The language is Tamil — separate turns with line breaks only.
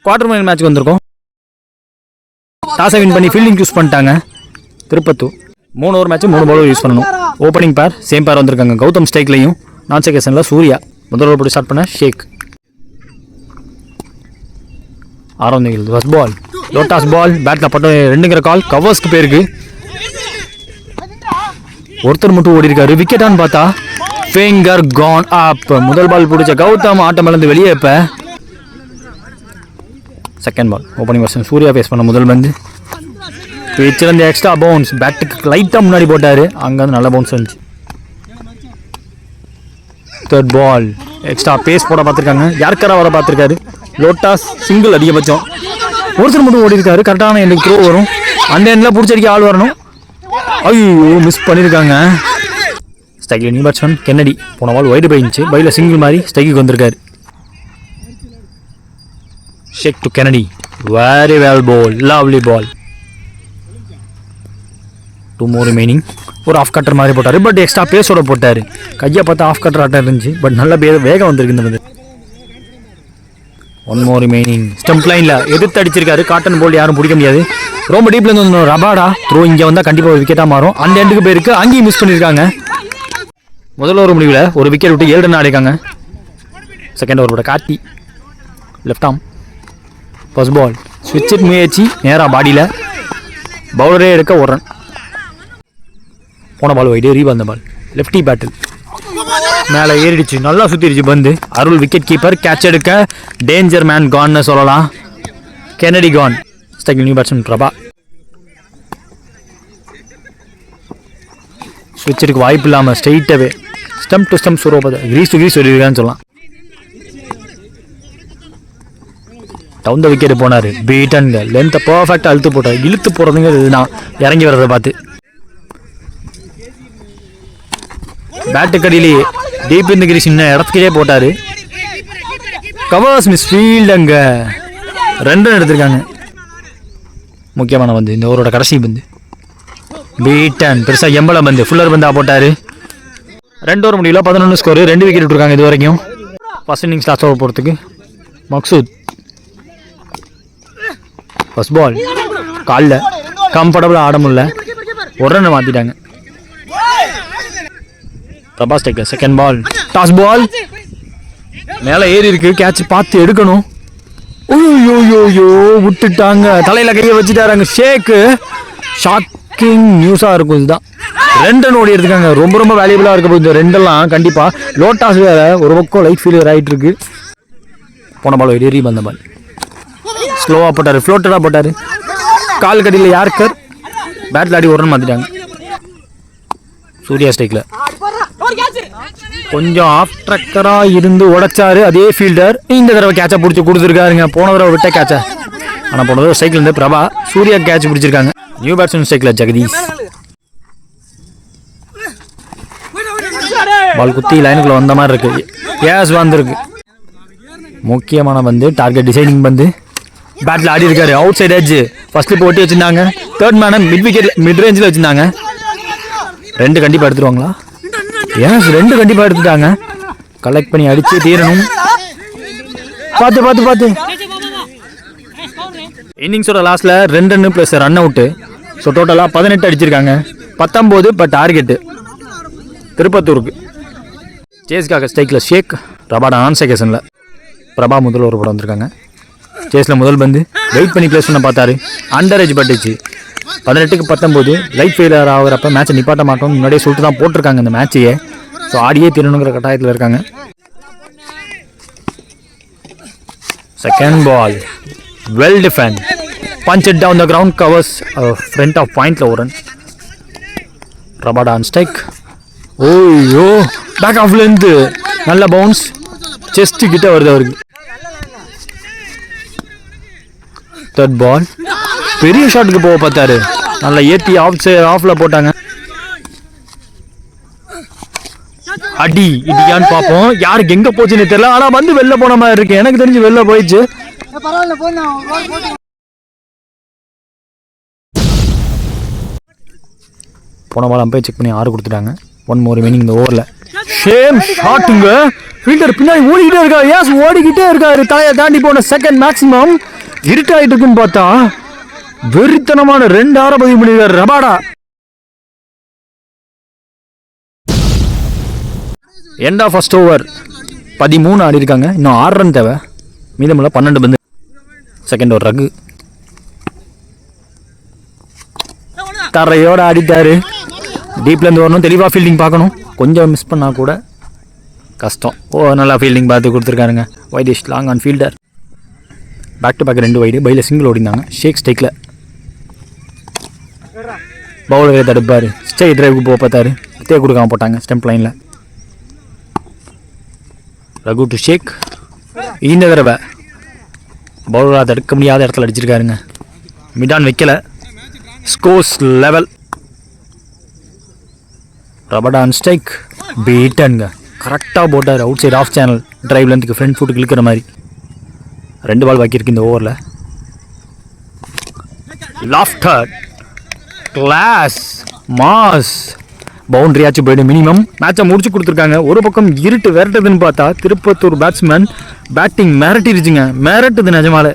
குவார்டர் ஃபைனல் மேட்ச் வந்திருக்கோம். டாஸை வின் பண்ணி ஃபீல்டிங் யூஸ் பண்ணிட்டாங்க Tirupattur. 3 over match 3 bowler use பண்ணணும். ஓப்பனிங் பேர் சேம் பேர் வந்திருக்காங்க. கௌதம் ஸ்ட்ரைக்லையும் நான் செகேஷனில் சூர்யா. முதல் ஓவர் போட்டு ஸ்டார்ட் பண்ண ஷேக். ஆறாவது ஃபர்ஸ்ட் பால் லோட்டாஸ் பால் பேட்டில் பட்டம் 2ங்கிற கால் கவர்ஸ்க்கு பேருக்கு. ஒருத்தர் மட்டும் ஓடி இருக்காரு. விக்கெட்டான்னு பார்த்தா ஃபிங்கர் கான் அப். முதல் பால் பிடிச்ச கௌதம் ஆட்டம் இழந்து வெளியே. இப்போ second ball opening person Surya face பண்ண முதல் பந்து பிச்சிலேருந்து எக்ஸ்ட்ரா பவுன்ஸ். பேட்டுக்கு லைட்டாக முன்னாடி போட்டார். அங்கேருந்து நல்ல பவுன்ஸ் வந்துச்சு. தேர்ட் பால் எக்ஸ்ட்ரா பேஸ் போட பார்த்துருக்காங்க. யார்கரா வர பார்த்துருக்காரு. லோட்டாஸ் சிங்கிள் அதிகபட்சம். ஒருத்தர் மட்டும் ஓடி இருக்காரு. கரெக்டான எனக்கு த்ரோ வரும். அந்த எண்ணில் பிடிச்சடிக்க ஆள் வரணும். ஐயோ மிஸ் பண்ணியிருக்காங்க. ஸ்ட்ரைக்கில் நியூ பேட்ஸ்மேன் கென்னடி. போன பால் வைடு போயிருந்துச்சு. பையில் சிங்கிள் மாதிரி ஸ்ட்ரைக்கு வந்திருக்காரு. Shaik to Kennedy. Very well ball. Lovely ball. 2 more remaining. ஒரு ஆஃப் கட்டர் மாதிரி போட்டார். பட் எக்ஸ்ட்ரா பேஸோட போட்டார். கையை பார்த்தா ஆஃப் கட்டர் ஆட்டம் இருந்துச்சு. பட் நல்ல வேகம் வந்திருக்கு இந்த வந்து. 1 more remaining. ஸ்டம்ப் லைனில் எதிர்த்து அடிச்சிருக்காரு. காட்டன் போல்ட் யாரும் பிடிக்க முடியாது. ரொம்ப டீப்லேருந்து வந்து ரபாடா த்ரோ இங்கே வந்தால் கண்டிப்பாக ஒரு விக்கெட்டாக மாறும். அந்த எண்டுக்கு போயிருக்கு. அங்கேயும் மிஸ் பண்ணியிருக்காங்க. முதல் ஓவர் முடிவில் ஒரு விக்கெட் விட்டு 7 ரன் ஆடிருக்காங்க. செகண்ட் ஓவர் போட Karthi left arm. First ball ஸ்விட்ச் முயற்சி நேராக பாடியில் பவுலரே எடுக்க 1 ரன். போன ball wide reball. Ball lefty பேட்டில் மேலே ஏறிடுச்சு. நல்லா சுற்றிடுச்சு பந்து. Arul wicket keeper. கேட்ச் எடுக்க டேஞ்சர் மேன் கான்னு சொல்லலாம். கென்னடி கான். ஸ்ட்ரைக்கில் நியூ பேட்ஸ்மேன் பிரபா. ஸ்விட்சுக்கு வாய்ப்பு இல்லாமல் ஸ்ட்ரெயிட்டாகவே ஸ்டம்ப் டு ஸ்டம்ப் சுரோபத கிரீஸ் டு கிரீஸ் சொல்லியிருக்கான்னு சொல்லலாம். டவுன் த விக்கெட் போனார். பீட்டன்ங்க லென்த்தை பர்ஃபெக்டாக அழுத்து போட்டார். இழுத்து போகிறதுங்க இதுதான் இறங்கி வர்றதை பார்த்து. பேட்டு கடியிலேயே டீப் இந்த கிரி சின்ன இடத்துக்கே போட்டார். Covers miss ஃபீல்டுங்க. 2 ரன் எடுத்திருக்காங்க. முக்கியமான பந்து இந்த ஓவரோட கடைசி பந்து. பீட்டன் பெருசாக எம்பளம் பந்து ஃபுல்லர் பந்தா போட்டார். 2 ஓவர் முடியல 11 ஸ்கோர். 2 விக்கெட் விட்டுருக்காங்க இது வரைக்கும். ஃபர்ஸ்ட் இன்னிங்ஸ் லாஸ்ட் ஓவர் போகிறதுக்கு மக்சூத். ஃபர்ஸ்ட் பால் காலில் கம்ஃபர்டபுளாக ஆட முடியல. 1 ரன் மாற்றிட்டாங்க. Prabhas taker. Second ball toss ball மேலே ஏறி இருக்கு. கேட்ச் பார்த்து எடுக்கணும். ஓயோயோயோ விட்டுட்டாங்க. தலையில் கையை வச்சுட்டாராங்க ஷேக்கு. ஷாக்கிங் நியூஸாக இருக்கும் இதுதான். 2 ரன் ஓடி எடுத்துக்காங்க. ரொம்ப ரொம்ப வேல்யூபிளாக இருக்க போகுது இந்த 2 எல்லாம் கண்டிப்பாக. லோட்டாஸ் வேற ஒரு பக்கம் லைட் ஃபீல்டர் ஆகிட்டு இருக்கு. போன பால் வைடு ரீபால். பால் ஸ்லோவாக போட்டார். ஃப்ளோட்டடாக போட்டார். கால் கடியில் யார்கர். பேட்டில் ஆடி 1 ரன் மாற்றிட்டாங்க. சூர்யா ஸ்ட்ரைக்கில் கொஞ்சம் ஆஃப் ட்ரக்கராக இருந்து உடைச்சாரு அதே ஃபீல்டர். இந்த தடவை கேட்சை பிடிச்சி கொடுத்துருக்காருங்க. போன தடவை விட்ட கேட்சை. ஆனால் போன தடவை ஸ்ட்ரைக்கில் இருந்து பிரபா சூர்யா கேட்ச் பிடிச்சிருக்காங்க. நியூ பேட்ஸ்மேன் ஸ்ட்ரைக்கில் ஜெகதீஷ். பால் குத்தி லைனுக்குள்ள வந்த மாதிரி இருக்கு. ஏஸ் வந்துருக்கு. முக்கியமான பந்து டார்கெட் டிசைனிங் பந்து. பேட்டில் ஆடி இருக்காரு. அவுட் சைட் எட்ஜ் ஃபர்ஸ்ட் இப்போ ஒட்டி வச்சுருந்தாங்க. தேர்ட் மேனை மிட் விக்கெட் மிட் ரேஞ்சில் வச்சுருந்தாங்க. 2 கண்டிப்பாக எடுத்துருவாங்களா? ஏஸ் 2 கண்டிப்பாக எடுத்துட்டாங்க. கலெக்ட் பண்ணி அடிச்சு தீரணும். பார்த்து பார்த்து பார்த்து. இன்னிங்ஸோட லாஸ்ட்டில் 2 run plus run out. So டோட்டலாக 18 அடிச்சிருக்காங்க. 19 இப்போ டார்கெட்டு திருப்பத்தூருக்கு. சேஸ்க்காக ஸ்ட்ரைக்கில் ஷேக். ரபாடா நான் செகேஷனில். பிரபா முதல் ஒரு படம் வந்திருக்காங்க. சேஸில் முதல் பந்து வெயிட் பண்ணி பிளேஸ் பண்ண பார்த்தாரு. அண்டர் ஏஜ் பட்டுச்சு. 18க்கு 19 லைட் ஃபெயிலியர் ஆகிறப்ப மேட்சை நிப்பாட்ட மாட்டோம் முன்னாடியே சொல்லிட்டு தான் போட்டிருக்காங்க இந்த மேட்சையே. ஸோ ஆடியே தீரணுங்கிற கட்டாயத்தில் இருக்காங்க. Second ball well defend. Punch it down the ground covers front off பாயிண்ட்ல 1 ரன். Rabada on strike. ஓய்யோ பேக் ஆஃப்லேருந்து நல்ல பவுன்ஸ். செஸ்ட் கிட்ட வருது அவருக்கு. தேர்ட் பால் பெரிய ஷாட்டுக்கு போக பார்த்தாரு. நல்லா ஏற்றி ஆஃப்ல போட்டாங்க. அடி இடியான்னு பார்ப்போம். யாருக்கு எங்கே போச்சுன்னு தெரியல. ஆனால் வந்து வெளில போன மாதிரி இருக்கு. எனக்கு தெரிஞ்சு வெளில போயிடுச்சு. போன பால் அம்பையர் செக் பண்ணி 6 கொடுத்துட்டாங்க. 1 more remaining இந்த ஓவரில். சேம் ஷாட்டுங்க. ஃபீல்டர் பின்னாடி ஓடிக்கிட்டே இருக்காரு. ஏஸ் ஓடிக்கிட்டே இருக்காரு. தலையை தாண்டி போன செகண்ட் மேக்ஸிமம். இருட்டாயிட்டு இருக்குன்னு பார்த்தா வெறித்தனமான 2 ஆற பதிவு பண்ணிருக்காரு Rabada. End of first over 13 ஆடி இருக்காங்க. இன்னும் 6 ரன் தேவை. மீதமுள்ள 12 பந்து. செகண்ட் ஓவர் ரகு தரையோட ஆடிட்டாரு. டீப்லேருந்து வரணும், தெளிவாக ஃபீல்டிங் பார்க்கணும். கொஞ்சம் மிஸ் பண்ணால் கூட கஷ்டம். நல்லா ஃபீல்டிங் பார்த்து கொடுத்துருக்காருங்க. Widish long on fielder. Back to back 2 wide. பையில் சிங்கிள் ஓடிந்தாங்க. ஷேக் ஸ்டைக்கில் பவுலரை தடுப்பார். ஸ்டே டிரைவுக்கு போக பார்த்தாரு. தே கொடுக்காம போட்டாங்க ஸ்டெம்ப் லைனில். ரகு டு ஷேக். இந்த தடவை பவுலராக தடுக்க முடியாத இடத்துல அடிச்சிருக்காருங்க. மிடான் வைக்கல. Scores level. Rabada on strike. பீட்டனுங்க. கரெக்டாக போட்டார். Outside off channel drive லென்த்துக்கு ஃப்ரண்ட் ஃபுட்டுக்கு இழுக்கிற மாதிரி. 2 பால் பாக்கியிருக்கு இந்த ஓவரில். லாஃப்டர் கிளாஸ் மாஸ் பவுண்டரியாச்சும் போய்டும் மினிமம். மேட்சை முடிச்சு கொடுத்துருக்காங்க. ஒரு பக்கம் இருட்டு விரட்டுதுன்னு பார்த்தா திருப்பத்தூர் பேட்ஸ்மேன் பேட்டிங் மிரட்டிருச்சுங்க. மிரட்டுது நிஜமால.